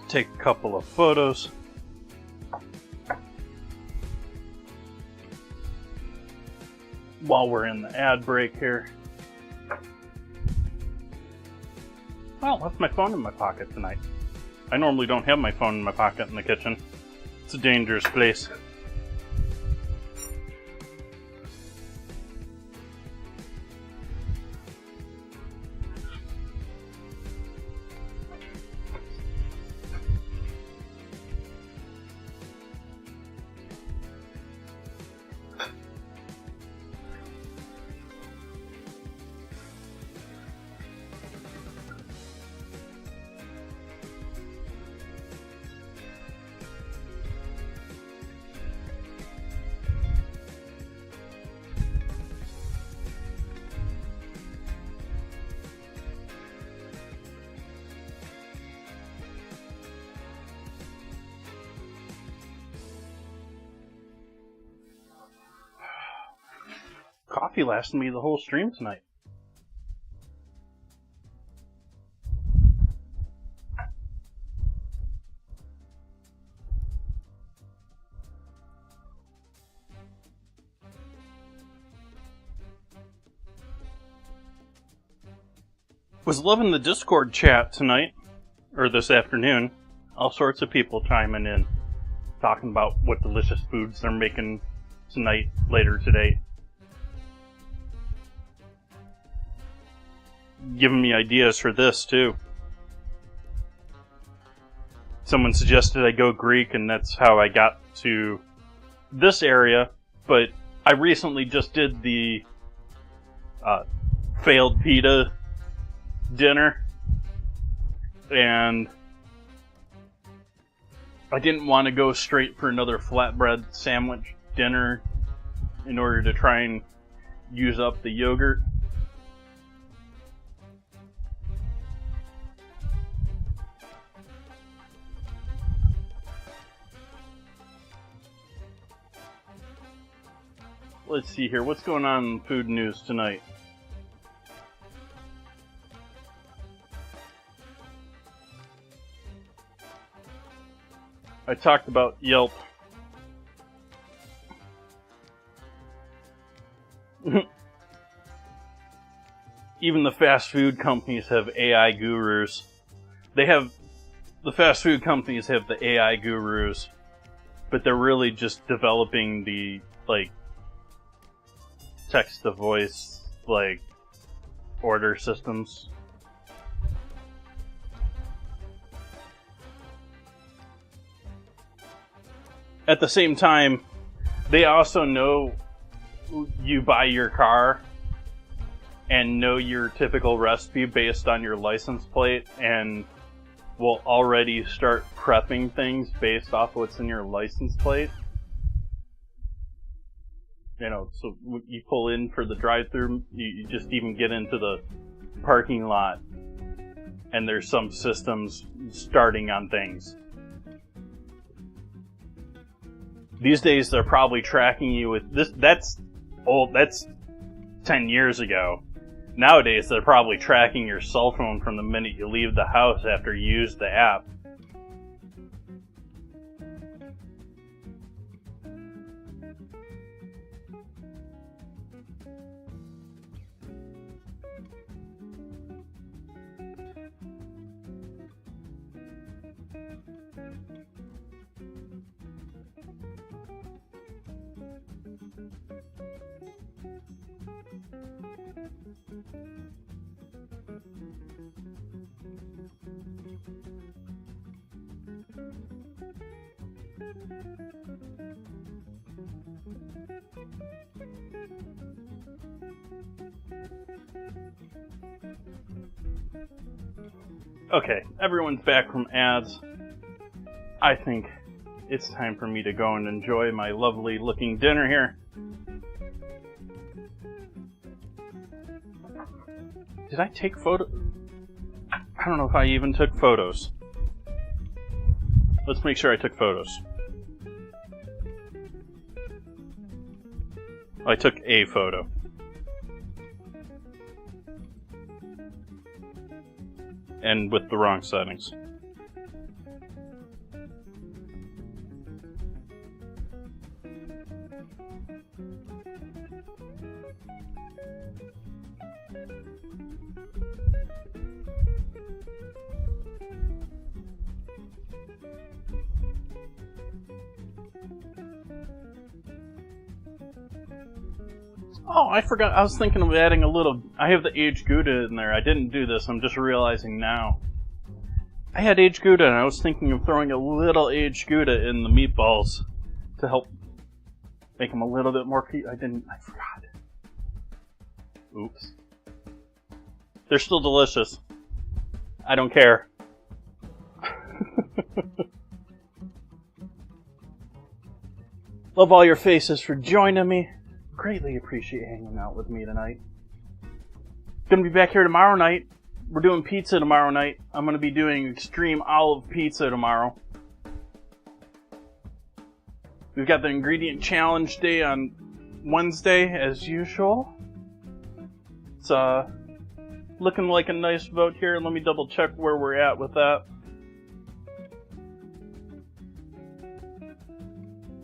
Take a couple of photos. While we're in the ad break here. Well, I left my phone in my pocket tonight. I normally don't have my phone in my pocket in the kitchen. It's a dangerous place. coffee lasted me the whole stream tonight. Was loving the Discord chat tonight, or this afternoon. All sorts of people chiming in, talking about what delicious foods they're making tonight, later today. Giving me ideas for this, too. Someone suggested I go Greek, and that's how I got to this area, but I recently just did the failed pita dinner, and I didn't want to go straight for another flatbread sandwich dinner in order to try and use up the yogurt. Let's see here, what's going on in food news tonight? I talked about Yelp. Even the fast food companies have AI gurus. The fast food companies have the AI gurus, but they're really just developing the, text-to-voice, order systems. At the same time, they also know you buy your car and know your typical recipe based on your license plate and will already start prepping things based off what's in your license plate. So you pull in for the drive-thru, you just even get into the parking lot and there's some systems starting on things. These days, they're probably tracking you with this. That's old. That's 10 years ago. Nowadays, they're probably tracking your cell phone from the minute you leave the house after you use the app. Okay, everyone's back from ads. I think it's time for me to go and enjoy my lovely looking dinner here. Did I take photos? I don't know if I even took photos. Let's make sure I took photos. I took a photo. And with the wrong settings. Oh, I forgot. I was thinking of adding a little... I have the aged Gouda in there. I didn't do this. I'm just realizing now. I had aged Gouda, and I was thinking of throwing a little aged Gouda in the meatballs to help make them a little bit more... I forgot. Oops. They're still delicious. I don't care. Love all your faces for joining me. Greatly appreciate hanging out with me tonight. Gonna be back here tomorrow night. We're doing pizza tomorrow night. I'm gonna be doing extreme olive pizza tomorrow. We've got the ingredient challenge day on Wednesday as usual. It's looking like a nice vote here. Let me double check where we're at with that.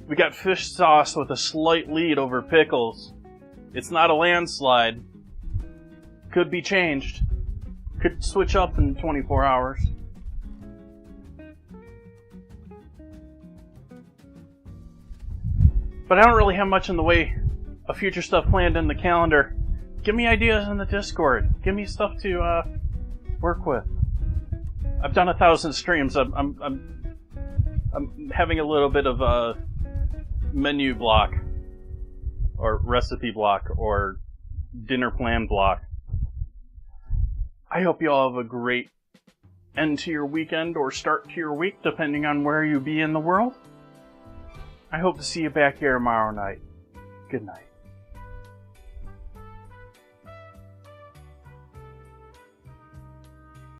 We got fish sauce with a slight lead over pickles. It's not a landslide. Could be changed. Could switch up in 24 hours. But I don't really have much in the way of future stuff planned in the calendar. Give me ideas in the Discord. Give me stuff to work with. I've done 1,000 streams. I'm having a little bit of a menu block, or recipe block, or dinner plan block. I hope you all have a great end to your weekend or start to your week, depending on where you be in the world. I hope to see you back here tomorrow night. Good night.